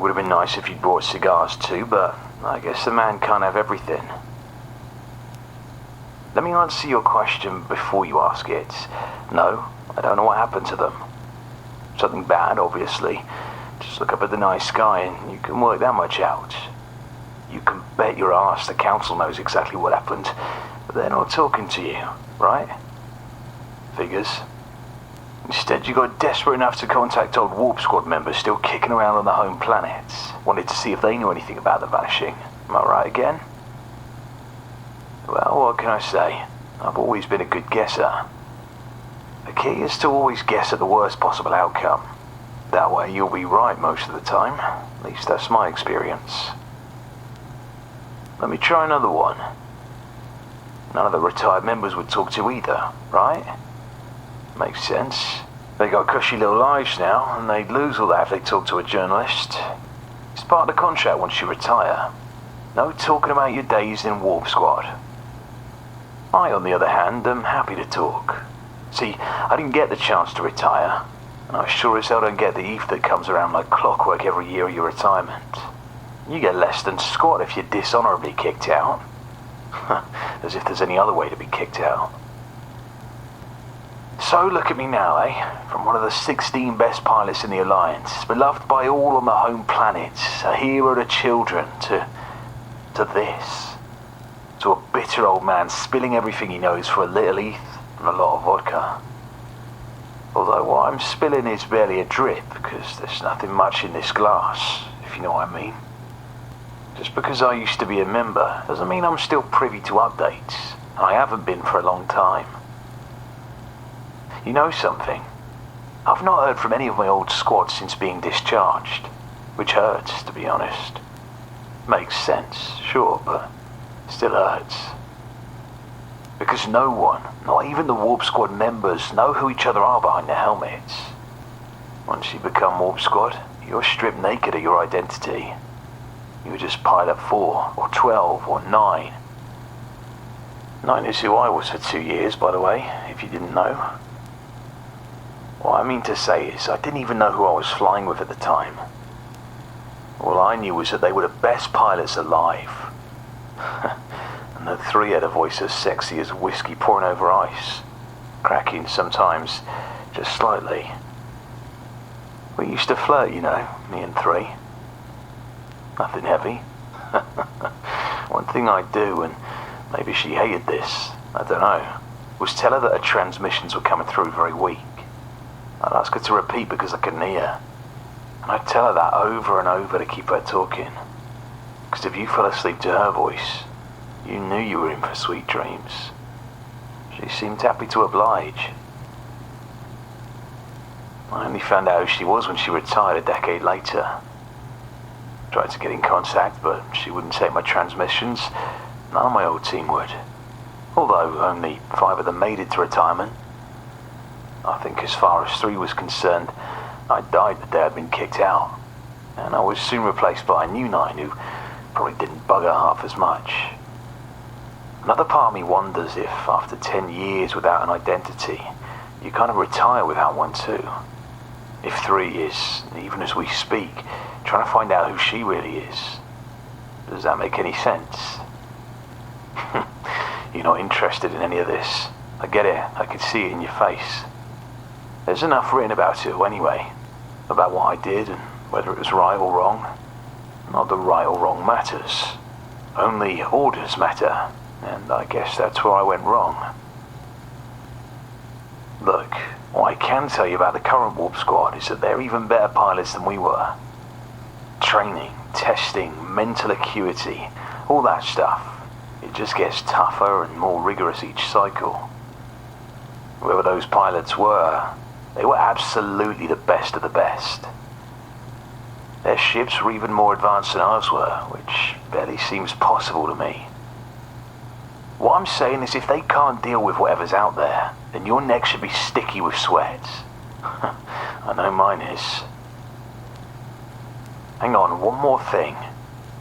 would have been nice if you'd brought cigars too, but I guess a man can't have everything. Let me answer your question before you ask it. No, I don't know what happened to them. Something bad, obviously. Just look up at the night sky and you can work that much out. You can bet your ass the council knows exactly what happened, but they're not talking to you, right? Figures. Instead, you got desperate enough to contact old Warp Squad members still kicking around on the home planet. Wanted to see if they knew anything about the Vanishing. Am I right again? Well, what can I say? I've always been a good guesser. The key is to always guess at the worst possible outcome. That way you'll be right most of the time. At least that's my experience. Let me try another one. None of the retired members would talk to either, right? Makes sense. They got cushy little lives now, and they'd lose all that if they talked to a journalist. It's part of the contract once you retire. No talking about your days in Warp Squad. I, on the other hand, am happy to talk. See, I didn't get the chance to retire, and I sure as hell don't get the eve that comes around like clockwork every year of your retirement. You get less than squat if you're dishonorably kicked out. As if there's any other way to be kicked out. So look at me now, eh? From one of the 16 best pilots in the Alliance, beloved by all on the home planet, a hero to children, to this. To a bitter old man spilling everything he knows for a little ETH and a lot of vodka. Although what I'm spilling is barely a drip, because there's nothing much in this glass, if you know what I mean. Just because I used to be a member doesn't mean I'm still privy to updates. I haven't been for a long time. You know something? I've not heard from any of my old squad since being discharged, which hurts, to be honest. Makes sense, sure, but still hurts. Because no one, not even the Warp Squad members, know who each other are behind their helmets. Once you become Warp Squad, you're stripped naked of your identity. You're just Pilot 4, or 12, or 9. 9 is who I was for 2 years, by the way, if you didn't know. What I mean to say is, I didn't even know who I was flying with at the time. All I knew was that they were the best pilots alive. And the three had a voice as sexy as whiskey pouring over ice. Cracking sometimes, just slightly. We used to flirt, you know, me and three. Nothing heavy. One thing I'd do, and maybe she hated this, I don't know, was tell her that her transmissions were coming through very weak. I'd ask her to repeat because I couldn't hear. And I'd tell her that over and over to keep her talking. Because if you fell asleep to her voice, you knew you were in for sweet dreams. She seemed happy to oblige. I only found out who she was when she retired a decade later. Tried to get in contact, but she wouldn't take my transmissions. None of my old team would. Although only 5 of them made it to retirement. I think as far as 3 was concerned, I died the day I'd been kicked out. And I was soon replaced by a new 9 who probably didn't bugger half as much. Another part of me wonders if, after 10 years without an identity, you kind of retire without one too. If 3 is, even as we speak, trying to find out who she really is. Does that make any sense? You're not interested in any of this. I get it, I can see it in your face. There's enough written about it anyway, about what I did and whether it was right or wrong. Not that right or wrong matters. Only orders matter, and I guess that's where I went wrong. Look, what I can tell you about the current Warp Squad is that they're even better pilots than we were. Training, testing, mental acuity, all that stuff. It just gets tougher and more rigorous each cycle. Whoever those pilots were, they were absolutely the best of the best. Their ships were even more advanced than ours were, which barely seems possible to me. What I'm saying is if they can't deal with whatever's out there, then your neck should be sticky with sweat. I know mine is. Hang on, one more thing.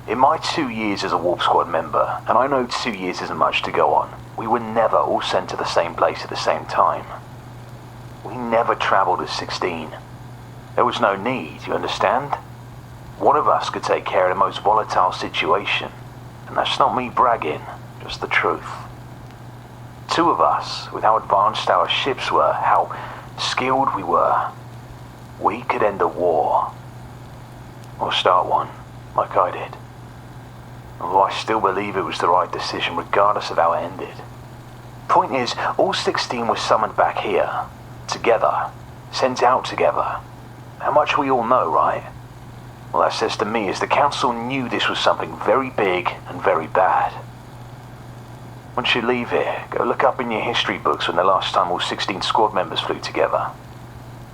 In my 2 years as a Warp Squad member, and I know 2 years isn't much to go on, we were never all sent to the same place at the same time. We never travelled as 16. There was no need, you understand? One of us could take care of the most volatile situation, and that's not me bragging, just the truth. Two of us, with how advanced our ships were, how skilled we were, we could end a war. Or start one, like I did. Although I still believe it was the right decision, regardless of how it ended. Point is, all 16 were summoned back here, together, sent out together. How much we all know, right? Well, that says to me is the Council knew this was something very big and very bad. Once you leave here, go look up in your history books when the last time all 16 squad members flew together.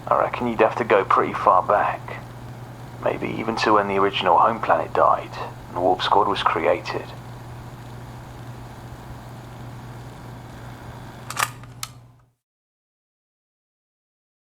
I reckon you'd have to go pretty far back. Maybe even to when the original home planet died and the Warp Squad was created.